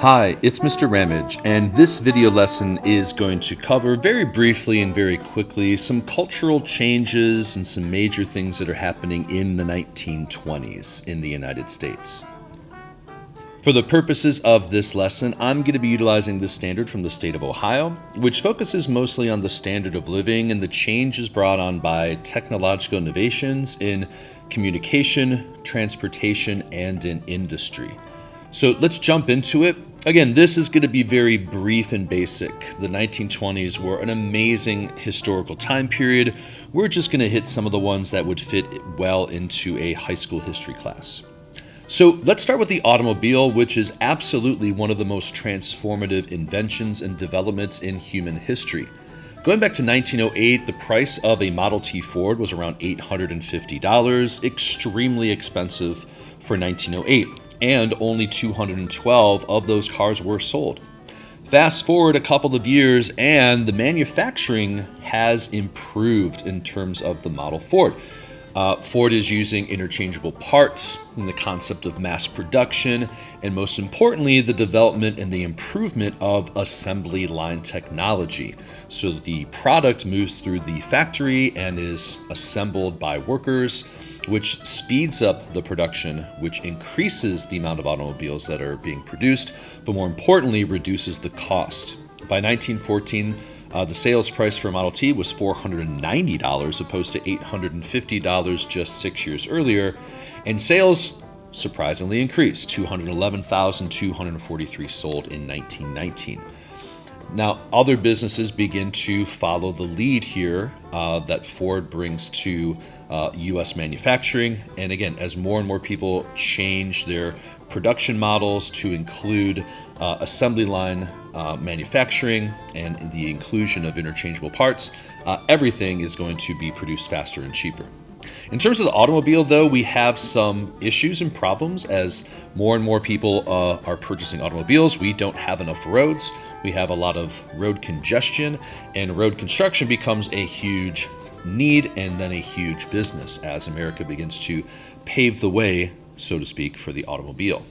Hi, it's Mr. Ramage, and this video lesson is going to cover very briefly and very quickly some cultural changes and some major things that are happening in the 1920s in the United States. For the purposes of this lesson, I'm going to be utilizing this standard from the state of Ohio, which focuses mostly on the standard of living and the changes brought on by technological innovations in communication, transportation, and in industry. So let's jump into it. Again, this is going to be very brief and basic. The 1920s were an amazing historical time period. We're just going to hit some of the ones that would fit well into a high school history class. So let's start with the automobile, which is absolutely one of the most transformative inventions and developments in human history. Going back to 1908, the price of a Model T Ford was around $850, extremely expensive for 1908. And only 212 of those cars were sold. Fast forward a couple of years, and the manufacturing has improved in terms of the Model Ford. Ford is using interchangeable parts and the concept of mass production, and most importantly, the development and the improvement of assembly line technology. So the product moves through the factory and is assembled by workers, which speeds up the production, which increases the amount of automobiles that are being produced, but more importantly, reduces the cost. By 1914, the sales price for a Model T was $490 opposed to $850 just 6 years earlier, and sales surprisingly increased, 211,243 sold in 1919. Now, other businesses begin to follow the lead here that Ford brings to U.S. manufacturing. And again, as more and more people change their production models to include assembly line manufacturing and the inclusion of interchangeable parts, everything is going to be produced faster and cheaper. In terms of the automobile, though, we have some issues and problems as more and more people are purchasing automobiles. We don't have enough roads. We have a lot of road congestion, and road construction becomes a huge need and then a huge business as America begins to pave the way, so to speak, for the automobile.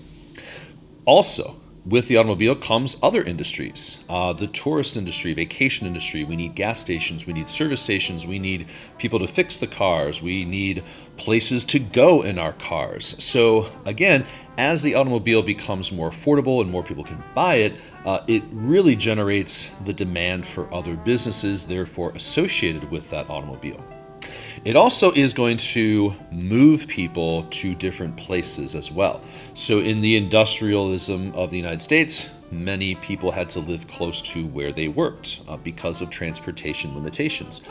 Also, with the automobile comes other industries, the tourist industry, vacation industry. We need gas stations, we need service stations, we need people to fix the cars, we need places to go in our cars. So again, as the automobile becomes more affordable and more people can buy it, it really generates the demand for other businesses, therefore associated with that automobile. It also is going to move people to different places as well. So in the industrialism of the United States, many people had to live close to where they worked because of transportation limitations.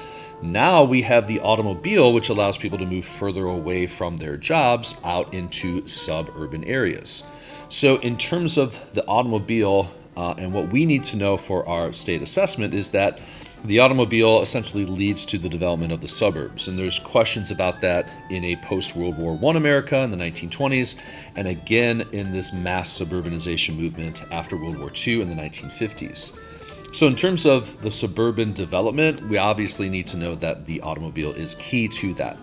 Now we have the automobile, which allows people to move further away from their jobs out into suburban areas. So in terms of the automobile and what we need to know for our state assessment is that the automobile essentially leads to the development of the suburbs, and there's questions about that in a post-World War I America in the 1920s, and again in this mass suburbanization movement after World War II in the 1950s. So in terms of the suburban development, we obviously need to know that the automobile is key to that.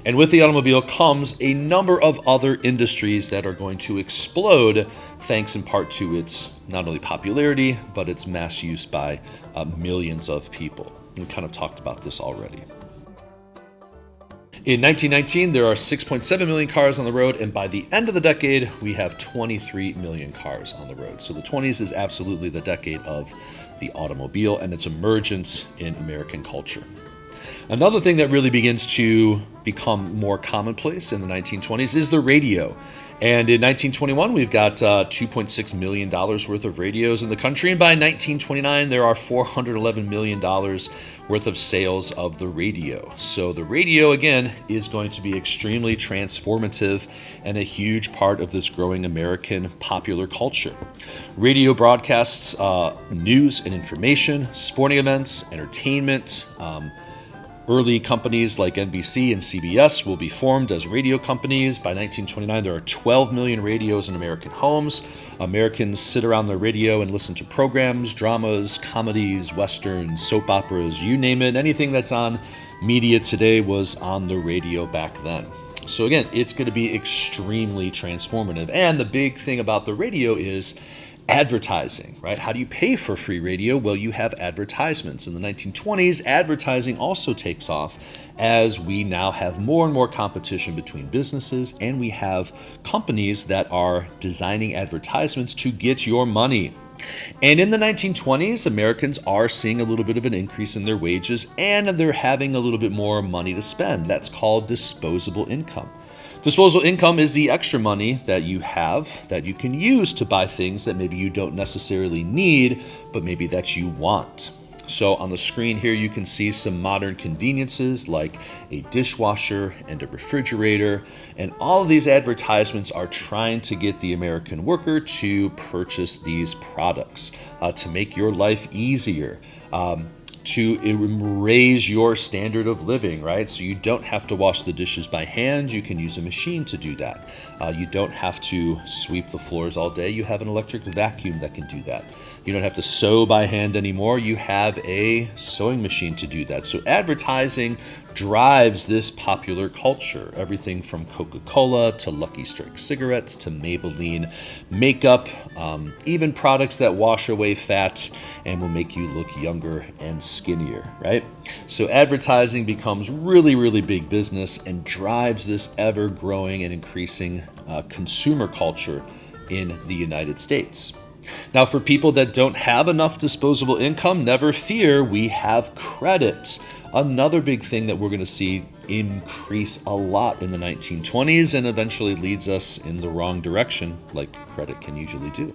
And with the automobile comes a number of other industries that are going to explode thanks in part to its not only popularity, but its mass use by millions of people. We kind of talked about this already. In 1919, there are 6.7 million cars on the road, and by the end of the decade, we have 23 million cars on the road. So the 20s is absolutely the decade of the automobile and its emergence in American culture. Another thing that really begins to become more commonplace in the 1920s is the radio. And in 1921, we've got $2.6 million worth of radios in the country. And by 1929, there are $411 million worth of sales of the radio. So the radio, again, is going to be extremely transformative and a huge part of this growing American popular culture. Radio broadcasts news and information, sporting events, entertainment. Early companies like NBC and CBS will be formed as radio companies. By 1929, there are 12 million radios in American homes. Americans sit around their radio and listen to programs, dramas, comedies, westerns, soap operas, you name it. Anything that's on media today was on the radio back then. So again, it's going to be extremely transformative. And the big thing about the radio is Advertising, right? How do you pay for free radio? Well, you have advertisements. In the 1920s, advertising also takes off as we now have more and more competition between businesses, and we have companies that are designing advertisements to get your money. And in the 1920s, Americans are seeing a little bit of an increase in their wages, and they're having a little bit more money to spend. That's called disposable income. Disposable income is the extra money that you have that you can use to buy things that maybe you don't necessarily need, but maybe that you want. So on the screen here, you can see some modern conveniences like a dishwasher and a refrigerator. And all of these advertisements are trying to get the American worker to purchase these products, to make your life easier. To raise your standard of living, right? So you don't have to wash the dishes by hand. You can use a machine to do that. You don't have to sweep the floors all day. You have an electric vacuum that can do that. You don't have to sew by hand anymore. You have a sewing machine to do that. So advertising drives this popular culture. Everything from Coca-Cola to Lucky Strike cigarettes to Maybelline makeup, even products that wash away fat and will make you look younger and skinnier, right? So advertising becomes really, really big business and drives this ever-growing and increasing consumer culture in the United States. Now, for people that don't have enough disposable income, never fear, we have credit. Another big thing that we're going to see increase a lot in the 1920s and eventually leads us in the wrong direction, like credit can usually do.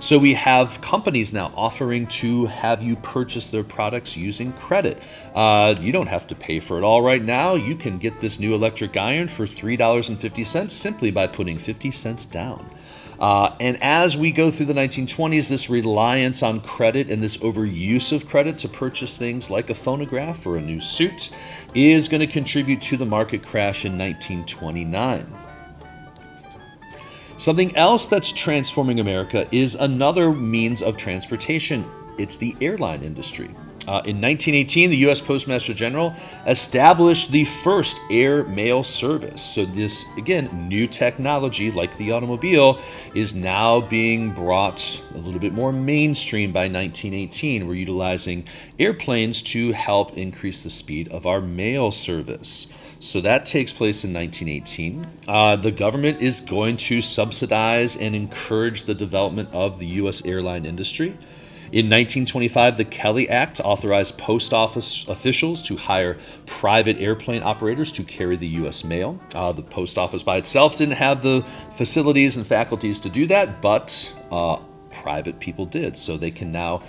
So we have companies now offering to have you purchase their products using credit. You don't have to pay for it all right now. You can get this new electric iron for $3.50 simply by putting 50 cents down. And as we go through the 1920s, this reliance on credit and this overuse of credit to purchase things like a phonograph or a new suit is going to contribute to the market crash in 1929. Something else that's transforming America is another means of transportation. It's the airline industry. In 1918, the U.S. Postmaster General established the first air mail service. So this, again, new technology like the automobile is now being brought a little bit more mainstream by 1918. We're utilizing airplanes to help increase the speed of our mail service. So that takes place in 1918. The government is going to subsidize and encourage the development of the U.S. airline industry. In 1925, the Kelly Act authorized post office officials to hire private airplane operators to carry the U.S. mail. The post office by itself didn't have the facilities and faculties to do that, but private people did. So they can now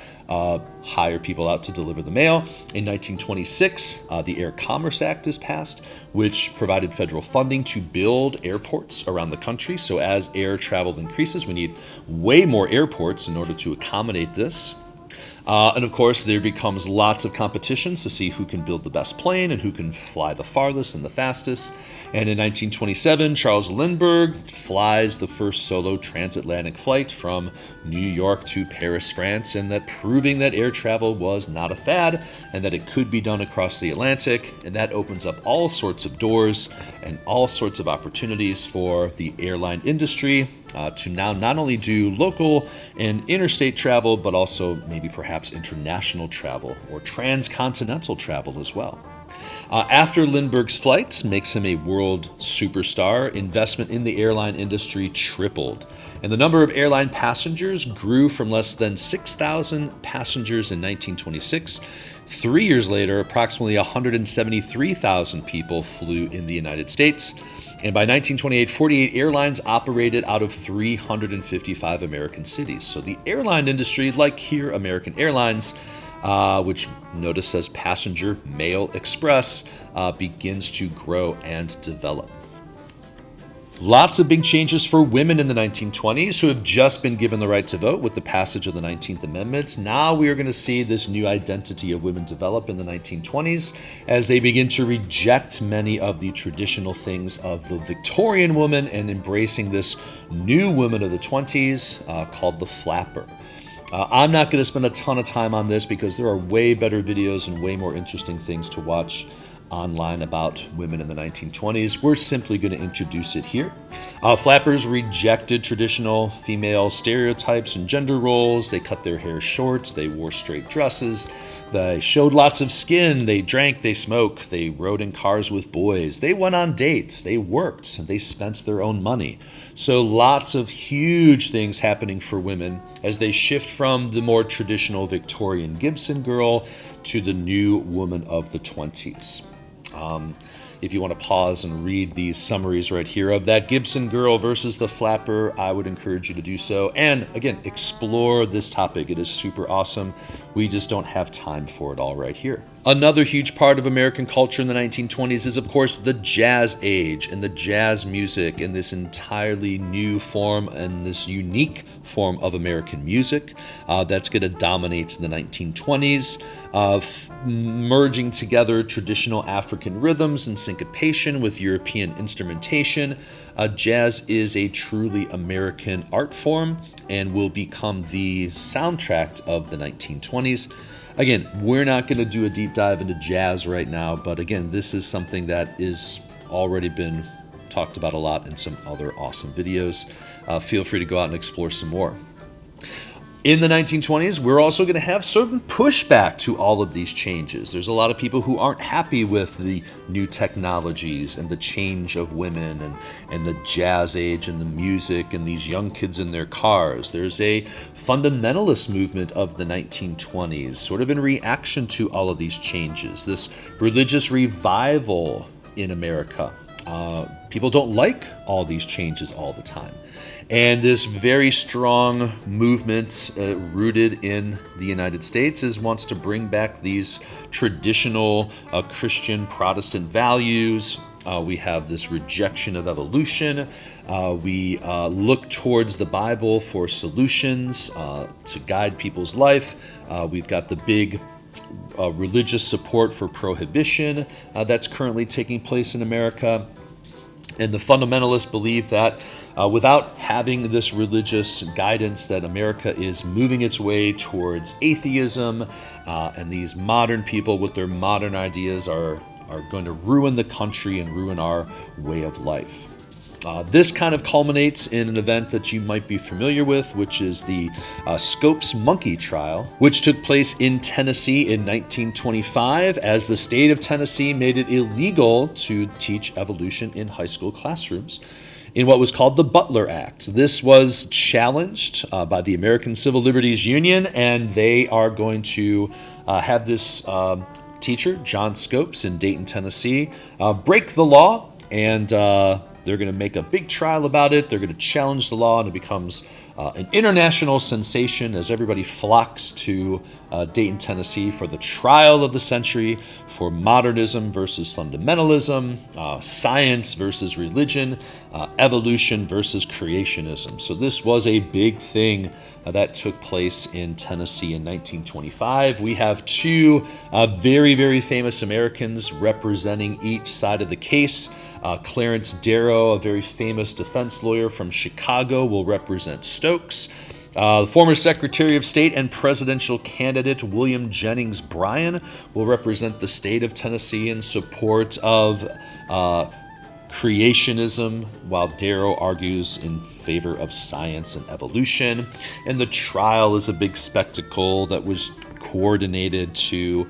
hire people out to deliver the mail. In 1926, the Air Commerce Act is passed, which provided federal funding to build airports around the country. So as air travel increases, we need way more airports in order to accommodate this. And of course, there becomes lots of competitions to see who can build the best plane and who can fly the farthest and the fastest. And in 1927, Charles Lindbergh flies the first solo transatlantic flight from New York to Paris, France, and that proving that air travel was not a fad and that it could be done across the Atlantic. And that opens up all sorts of doors and all sorts of opportunities for the airline industry to now not only do local and interstate travel, but also maybe perhaps international travel or transcontinental travel as well. After Lindbergh's flight makes him a world superstar, investment in the airline industry tripled. And the number of airline passengers grew from less than 6,000 passengers in 1926. 3 years later, approximately 173,000 people flew in the United States. And by 1928, 48 airlines operated out of 355 American cities. So the airline industry, like here, American Airlines, which notice says Passenger Mail Express, begins to grow and develop. Lots of big changes for women in the 1920s who have just been given the right to vote with the passage of the 19th Amendment. Now we are going to see this new identity of women develop in the 1920s as they begin to reject many of the traditional things of the Victorian woman and embracing this new woman of the 20s called the flapper. I'm not going to spend a ton of time on this because there are way better videos and way more interesting things to watch online about women in the 1920s. We're simply going to introduce it here. Flappers rejected traditional female stereotypes and gender roles. They cut their hair short. They wore straight dresses. They showed lots of skin. They drank. They smoked. They rode in cars with boys. They went on dates. They worked. They spent their own money. So lots of huge things happening for women as they shift from the more traditional Victorian Gibson girl to the new woman of the 20s. If you want to pause and read these summaries right here of that Gibson girl versus the flapper, I would encourage you to do so. And again, explore this topic. It is super awesome. We just don't have time for it all right here. Another huge part of American culture in the 1920s is, of course, the jazz age and the jazz music and this entirely new form and this unique form of American music that's going to dominate in the 1920s. Merging together traditional African rhythms and syncopation with European instrumentation. Jazz is a truly American art form and will become the soundtrack of the 1920s. Again, we're not going to do a deep dive into jazz right now, but again, this is something that is already been talked about a lot in some other awesome videos. Feel free to go out and explore some more. In the 1920s, we're also going to have certain pushback to all of these changes. There's a lot of people who aren't happy with the new technologies and the change of women and the jazz age and the music and these young kids in their cars. There's a fundamentalist movement of the 1920s, sort of in reaction to all of these changes. This religious revival in America. People don't like all these changes all the time. And this very strong movement rooted in the United States wants to bring back these traditional Christian Protestant values. We have this rejection of evolution. We look towards the Bible for solutions to guide people's life. We've got the big religious support for prohibition that's currently taking place in America. And the fundamentalists believe that without having this religious guidance, that America is moving its way towards atheism, and these modern people with their modern ideas are going to ruin the country and ruin our way of life. This kind of culminates in an event that you might be familiar with, which is the Scopes monkey trial, which took place in Tennessee in 1925 as the state of Tennessee made it illegal to teach evolution in high school classrooms in what was called the Butler Act. This was challenged by the American Civil Liberties Union, and they are going to have this teacher, John Scopes, in Dayton, Tennessee, break the law, and they're going to make a big trial about it. They're going to challenge the law, and it becomes an international sensation as everybody flocks to Dayton, Tennessee for the trial of the century for modernism versus fundamentalism, science versus religion, evolution versus creationism. So this was a big thing that took place in Tennessee in 1925. We have two very, very famous Americans representing each side of the case. Clarence Darrow, a very famous defense lawyer from Chicago, will represent Stokes. The former Secretary of State and presidential candidate William Jennings Bryan will represent the state of Tennessee in support of creationism, while Darrow argues in favor of science and evolution. And the trial is a big spectacle that was coordinated to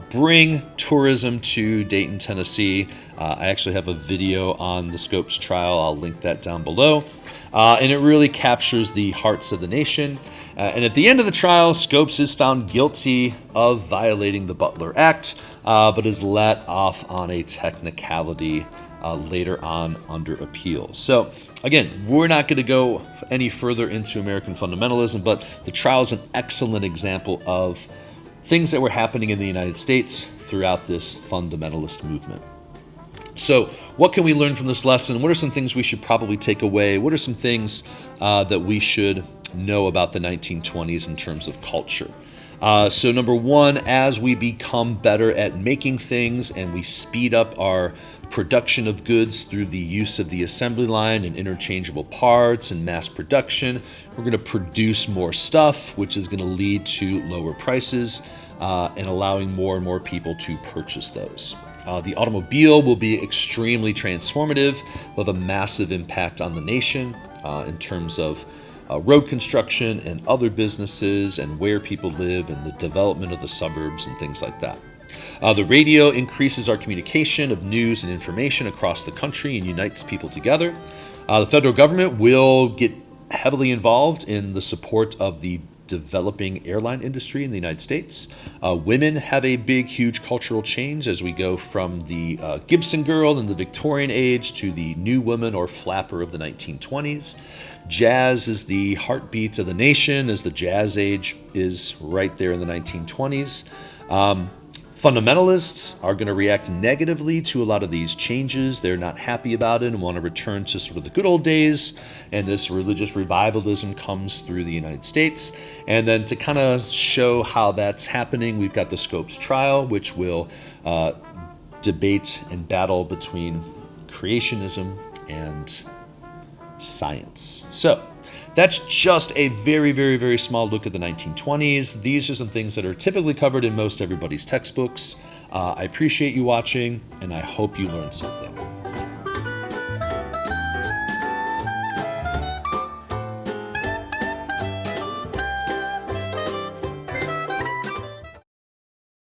bring tourism to Dayton, Tennessee. I actually have a video on the Scopes trial. I'll link that down below. And it really captures the hearts of the nation. And at the end of the trial, Scopes is found guilty of violating the Butler Act, but is let off on a technicality later on under appeal. So again, we're not going to go any further into American fundamentalism, but the trial is an excellent example of things that were happening in the United States throughout this fundamentalist movement. So what can we learn from this lesson? What are some things we should probably take away? What are some things that we should know about the 1920s in terms of culture? So number one, as we become better at making things and we speed up our production of goods through the use of the assembly line and interchangeable parts and mass production, we're going to produce more stuff, which is going to lead to lower prices and allowing more and more people to purchase those. The automobile will be extremely transformative, will have a massive impact on the nation in terms of road construction and other businesses and where people live and the development of the suburbs and things like that. The radio increases our communication of news and information across the country and unites people together. The federal government will get heavily involved in the support of the developing airline industry in the United States. Women have a big, huge cultural change as we go from the Gibson girl in the Victorian age to the new woman or flapper of the 1920s. Jazz is the heartbeat of the nation, as the jazz age is right there in the 1920s. Fundamentalists are going to react negatively to a lot of these changes. They're not happy about it and want to return to sort of the good old days. And this religious revivalism comes through the United States. And then to kind of show how that's happening, we've got the Scopes trial, which will debate and battle between creationism and science. So that's just a very, very, very small look at the 1920s. These are some things that are typically covered in most everybody's textbooks. I appreciate you watching, and I hope you learned something.